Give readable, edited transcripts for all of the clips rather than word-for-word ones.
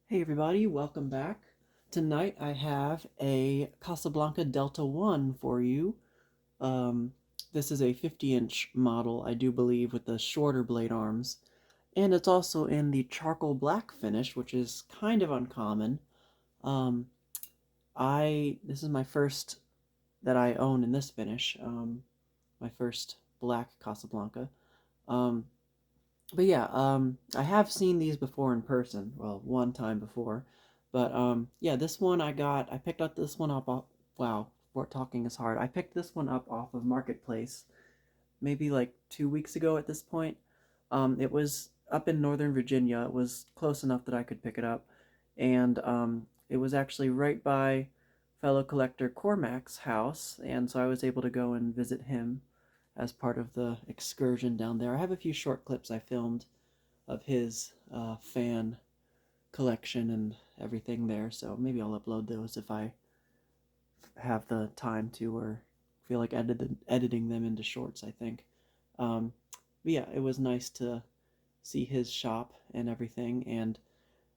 Hey everybody, welcome back. Tonight I have a Casablanca Delta I for you. Um, this is a 50-inch model, I do believe, with the shorter blade arms. And it's also in the charcoal black finish, which is kind of uncommon. Um, this is my first that I own in this finish, my first black Casablanca. Um, but yeah, I have seen these before in person. Well, one time before, but yeah, this one I picked up this one up off. Wow, talking is hard. I picked this one up off of Marketplace, maybe like 2 weeks ago at this point. It was up in Northern Virginia. It was close enough that I could pick it up, and it was actually right by fellow collector Cormac's house, and so I was able to go and visit him as part of the excursion down there. I have a few short clips I filmed of his fan collection and everything there, so maybe I'll upload those if I have the time to or feel like editing them into shorts, I think. But yeah, it was nice to see his shop and everything, and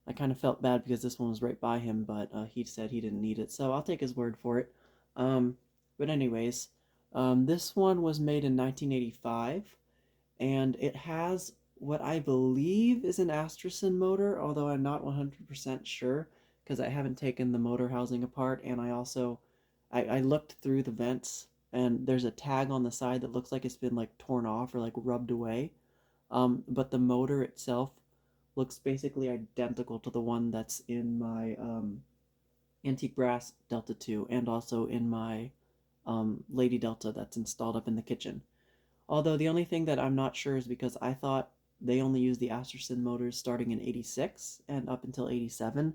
I kind of felt bad because this one was right by him, but he said he didn't need it, so I'll take his word for it. Um, but anyways, this one was made in 1985, and it has what I believe is an Astrosyn motor, although I'm not 100% sure because I haven't taken the motor housing apart, and I looked through the vents, and there's a tag on the side that looks like it's been like torn off or like rubbed away. But the motor itself looks basically identical to the one that's in my antique brass Delta II and also in my Lady Delta that's installed up in the kitchen. Although the only thing that I'm not sure is because I thought they only used the Astrosyn motors starting in 86 and up until 87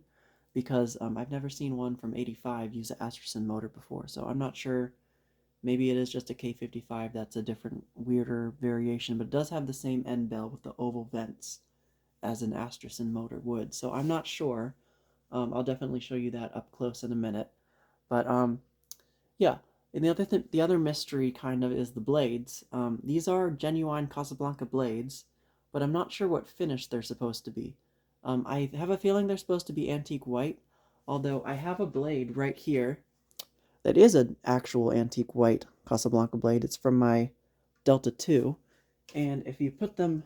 because I've never seen one from 85 use an Astrosyn motor before. So I'm not sure. Maybe it is just a K55 that's a different, weirder variation, but it does have the same end bell with the oval vents as an Astrosyn motor would. So I'm not sure. I'll definitely show you that up close in a minute. But yeah, and the other mystery kind of is the blades. These are genuine Casablanca blades, but I'm not sure what finish they're supposed to be. I have a feeling they're supposed to be antique white, although I have a blade right here that is an actual antique white Casablanca blade. It's from my Delta II, and if you put them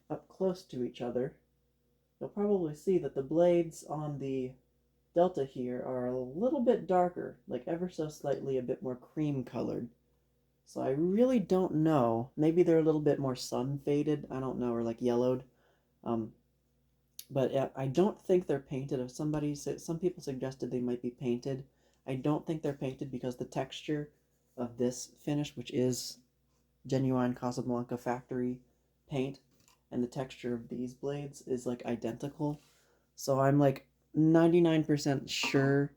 up close to each other, you'll probably see that the blades on the Delta here are a little bit darker, like ever so slightly a bit more cream colored. So I really don't know. Maybe they're a little bit more sun faded. I don't know, or like yellowed. Um, but I don't think they're painted. If some people suggested they might be painted. I don't think they're painted because the texture of this finish, which is genuine Casablanca factory paint, and the texture of these blades is like identical. So I'm like 99% sure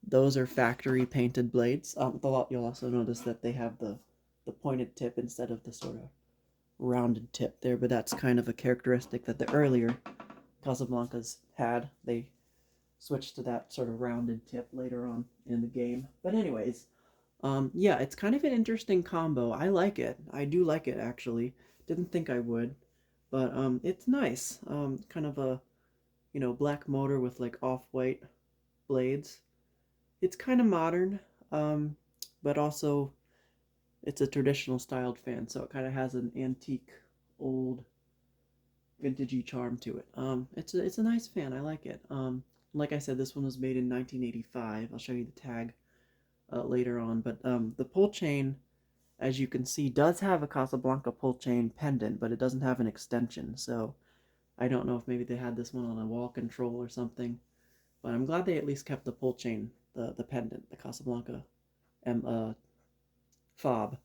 those are factory painted blades. You'll also notice that they have the pointed tip instead of the sort of rounded tip there, but that's kind of a characteristic that the earlier Casablancas had. They switched to that sort of rounded tip later on in the game. But anyways, yeah, it's kind of an interesting combo. I like it. I do like it actually. Didn't think I would, but it's nice. Kind of a black motor with like off-white blades. It's kind of modern, um, but also it's a traditional styled fan, so it kind of has an antique, old, vintagey charm to it. It's a nice fan. I like it. Like I said, this one was made in 1985. I'll show you the tag later on, but the pull chain, as you can see, does have a Casablanca pull chain pendant, but it doesn't have an extension. So I don't know if maybe they had this one on a wall control or something. But I'm glad they at least kept the pull chain, the pendant, the Casablanca fob.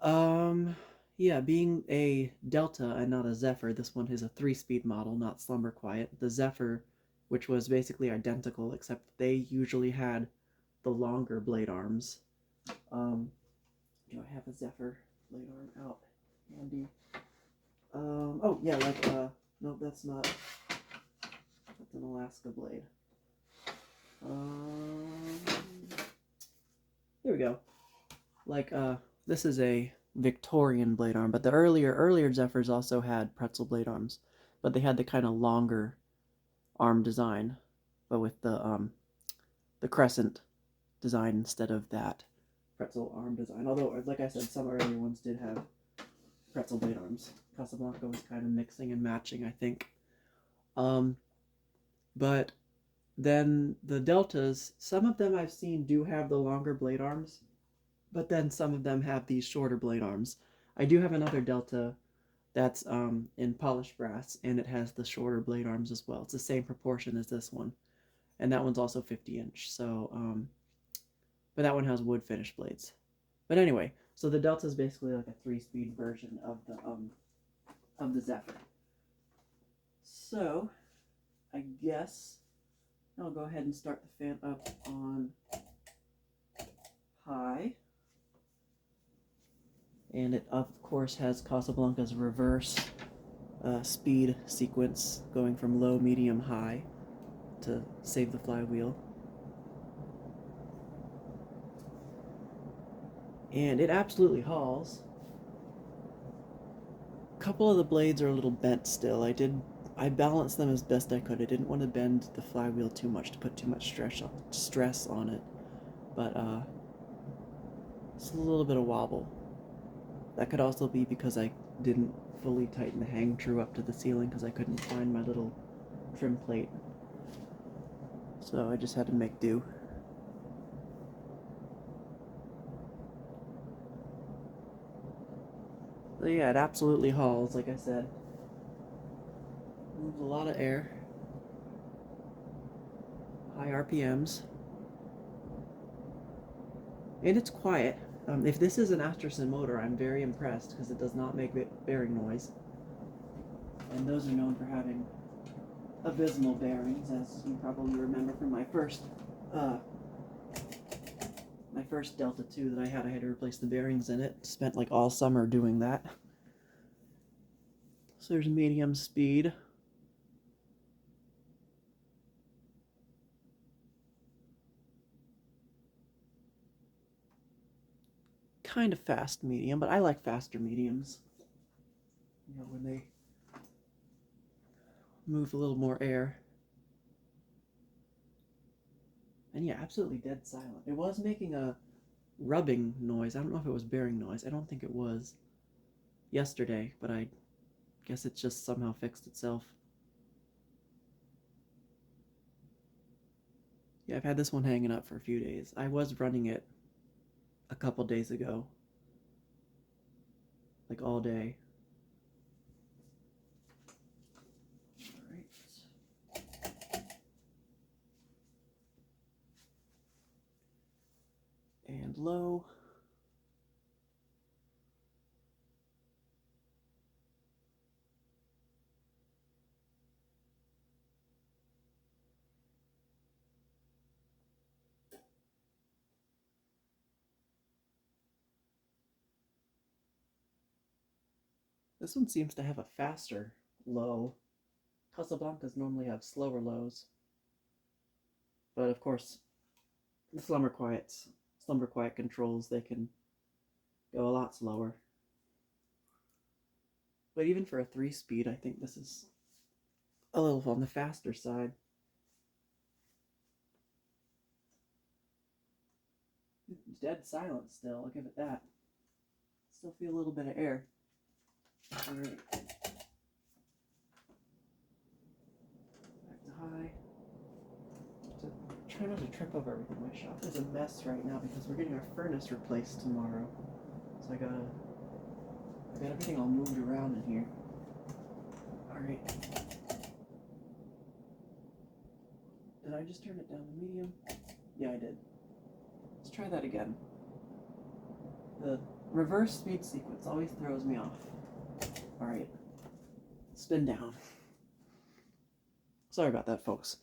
Um, yeah, being a Delta and not a Zephyr, this one is a 3-speed model, not Slumber Quiet. The Zephyr, which was basically identical, except they usually had the longer blade arms. Do I have a Zephyr blade arm out handy? Oh yeah, no, that's not. That's an Alaska blade. Um, Here we go. Like, this is a Victorian blade arm, but the earlier Zephyrs also had pretzel blade arms, but they had the kind of longer arm design, but with the crescent design instead of that pretzel arm design. Although, like I said, some earlier ones did have pretzel blade arms. Casablanca was kind of mixing and matching, I think. But then the Deltas, some of them I've seen do have the longer blade arms, but then some of them have these shorter blade arms. I do have another Delta that's in polished brass, and it has the shorter blade arms as well. It's the same proportion as this one, and that one's also 50-inch. So, but that one has wood finish blades. But anyway, so the Delta is basically like a 3-speed version of the Zephyr. So, I guess I'll go ahead and start the fan up on high. And it, of course, has Casablanca's reverse speed sequence going from low, medium, high to save the flywheel. And it absolutely hauls. A couple of the blades are a little bent still. I balanced them as best I could. I didn't want to bend the flywheel too much to put too much stress on it. But it's a little bit of wobble. That could also be because I didn't fully tighten the hang true up to the ceiling because I couldn't find my little trim plate. So I just had to make do. So yeah, it absolutely hauls, like I said. Moves a lot of air. High RPMs. And it's quiet. If this is an Astrosyn motor, I'm very impressed because it does not make bearing noise. And those are known for having abysmal bearings, as you probably remember from my first Delta II that I had to replace the bearings in it. Spent like all summer doing that. So there's medium speed. Kind of fast medium, but I like faster mediums. You know, when they move a little more air. And yeah, absolutely dead silent. It was making a rubbing noise. I don't know if it was bearing noise. I don't think it was yesterday, but I guess it just somehow fixed itself. Yeah, I've had this one hanging up for a few days. I was running it a couple days ago, like all day. Alright. And low. This one seems to have a faster low. Casablancas normally have slower lows. But of course, the slumber quiet controls, they can go a lot slower. But even for a 3-speed, I think this is a little on the faster side. Dead silent still, I'll give it that. Still feel a little bit of air. Alright. Back to high. Try not to trip over everything. My shop is a mess right now because we're getting our furnace replaced tomorrow. So I got everything all moved around in here. Alright. Did I just turn it down to medium? Yeah, I did. Let's try that again. The reverse speed sequence always throws me off. Alright. Spindown. Sorry about that, folks.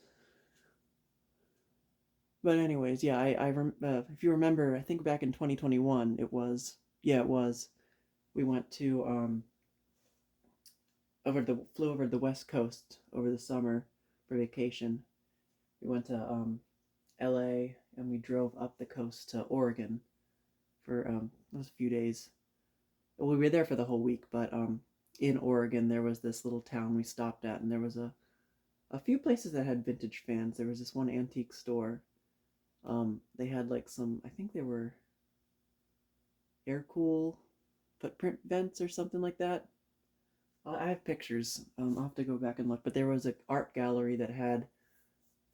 But anyways, yeah, if you remember, I think back in 2021, it was, we went to, flew over the West Coast over the summer for vacation. We went to, LA, and we drove up the coast to Oregon for, it was a few days. Well, we were there for the whole week, but, in Oregon, there was this little town we stopped at, and there was a a few places that had vintage fans. There was this one antique store. They had like some, I think they were air cool footprint vents or something like that. I have pictures. I'll have to go back and look. But there was an art gallery that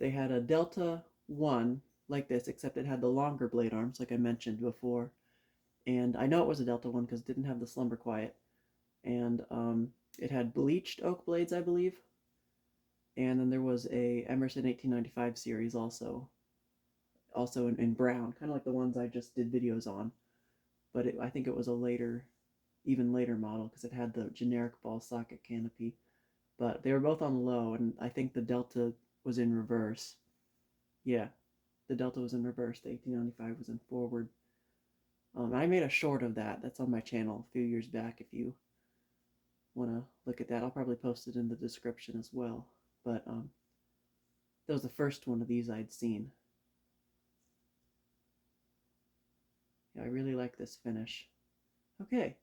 they had a Delta One like this, except it had the longer blade arms, like I mentioned before. And I know it was a Delta One because it didn't have the slumber quiet. And it had bleached oak blades, I believe. And then there was a Emerson 1895 series also in brown, kind of like the ones I just did videos on. But I think it was a even later model because it had the generic ball socket canopy. But they were both on low, and I think the Delta was in reverse. Yeah, the Delta was in reverse. The 1895 was in forward. I made a short of that. That's on my channel a few years back. If you want to look at that, I'll probably post it in the description as well. But that was the first one of these I'd seen. Yeah, I really like this finish. Okay,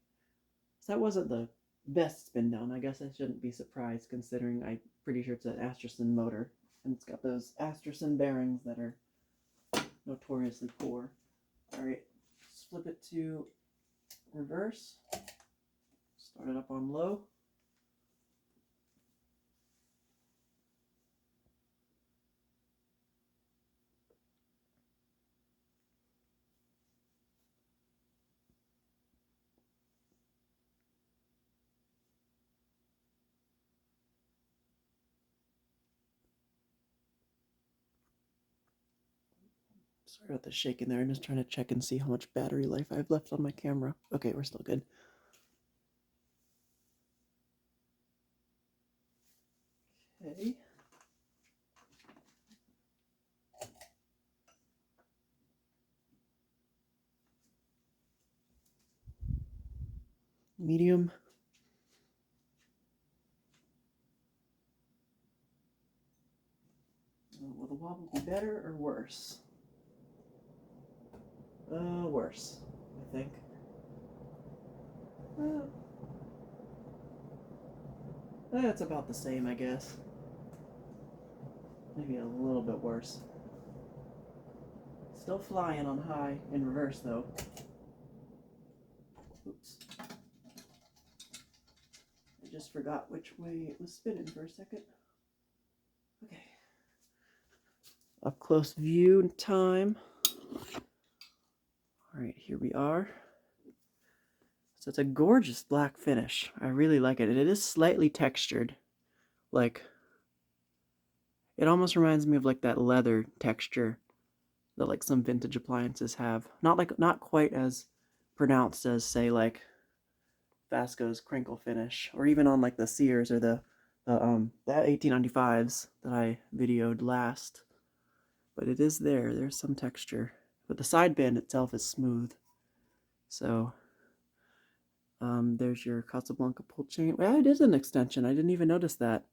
so that wasn't the best spin down. I guess I shouldn't be surprised considering I'm pretty sure it's an Astrosyn motor. And it's got those Astrosyn bearings that are notoriously poor. Alright, let's flip it to reverse. Start it up on low. Sorry about the shaking there. I'm just trying to check and see how much battery life I have left on my camera. Okay, we're still good. Okay. Medium. Will the wobble be better or worse? Worse, I think. It's about the same, I guess. Maybe a little bit worse. Still flying on high in reverse, though. Oops. I just forgot which way it was spinning for a second. Okay. Up close view time. Alright, here we are. So it's a gorgeous black finish. I really like it. And it is slightly textured. Like, it almost reminds me of like that leather texture that like some vintage appliances have. Not quite as pronounced as say like Vasco's crinkle finish, or even on like the Sears or the 1895s that I videoed last. But it is there. There's some texture. But the sideband itself is smooth. So there's your Casablanca pull chain. Well, it is an extension. I didn't even notice that.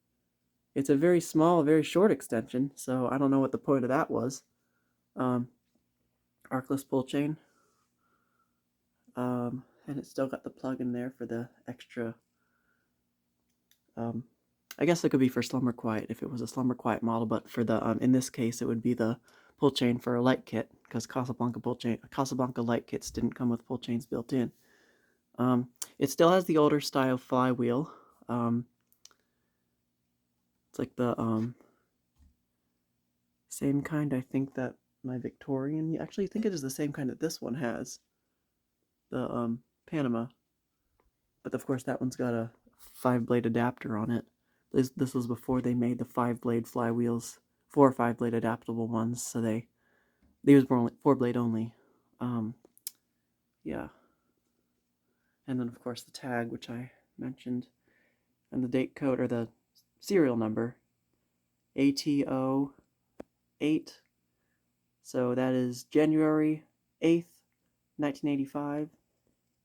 It's a very small, very short extension, so I don't know what the point of that was. Arcless pull chain. And it's still got the plug in there for the extra. I guess it could be for slumber quiet if it was a slumber quiet model, but for the in this case it would be the pull chain for a light kit because Casablanca light kits didn't come with pull chains built in. It still has the older style flywheel. It's like the same kind I think that my Victorian. Actually, I think it is the same kind that this one has. The Panama, but of course that one's got a 5-blade adapter on it. This was before they made the 5-blade flywheels, 4 or 5-blade adaptable ones. So these were only 4-blade only. Yeah. And then of course the tag, which I mentioned, and the date code or the serial number, ATO 8. So that is January 8th, 1985.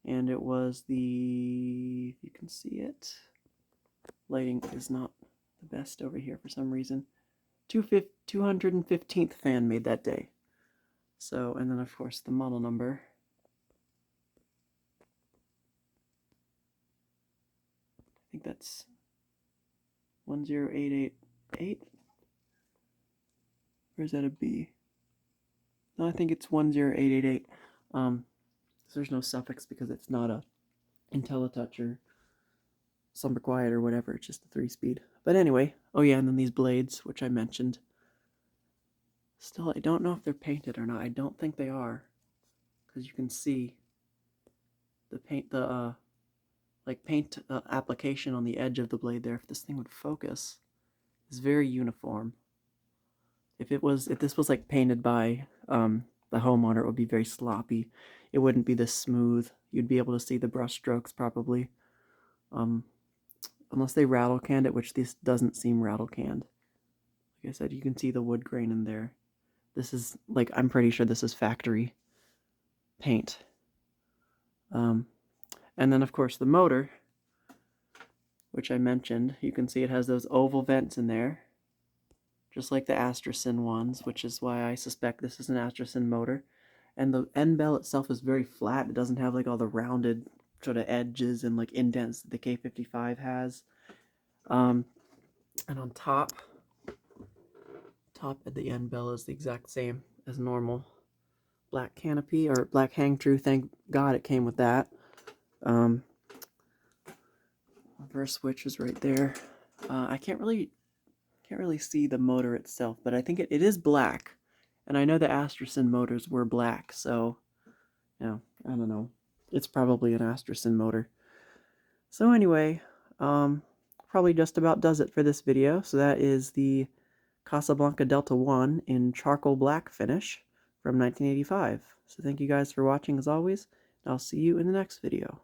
And it was if you can see it, lighting is not the best over here for some reason. 215th fan made that day. So, and then of course the model number. I think that's 1088. 8? Or is that a B? No, I think it's 10888. So there's no suffix because it's not a IntelliTouch or Slumber Quiet or whatever. It's just a 3-speed. But anyway, oh yeah, and then these blades, which I mentioned. Still, I don't know if they're painted or not. I don't think they are, because you can see the paint, paint application on the edge of the blade there. If this thing would focus, is very uniform. If this was like painted by the homeowner, it would be very sloppy. It wouldn't be this smooth. You'd be able to see the brush strokes probably. Unless they rattle canned it, which this doesn't seem rattle canned. Like I said, you can see the wood grain in there. This is like, I'm pretty sure this is factory paint. And then of course the motor, which I mentioned, you can see it has those oval vents in there, just like the Astrosyn ones, which is why I suspect this is an Astrosyn motor. And the end bell itself is very flat. It doesn't have like all the rounded sort of edges and like indents that the K55 has. And on top at the end bell is the exact same as normal. Black canopy, or black hang true, thank God it came with that. Reverse switch is right there. I can't really see the motor itself, but I think it is black. And I know the Astrosyn motors were black, so yeah, I don't know. It's probably an Astrosyn motor. So anyway, probably just about does it for this video. So that is the Casablanca Delta I in charcoal black finish from 1985. So thank you guys for watching as always, and I'll see you in the next video.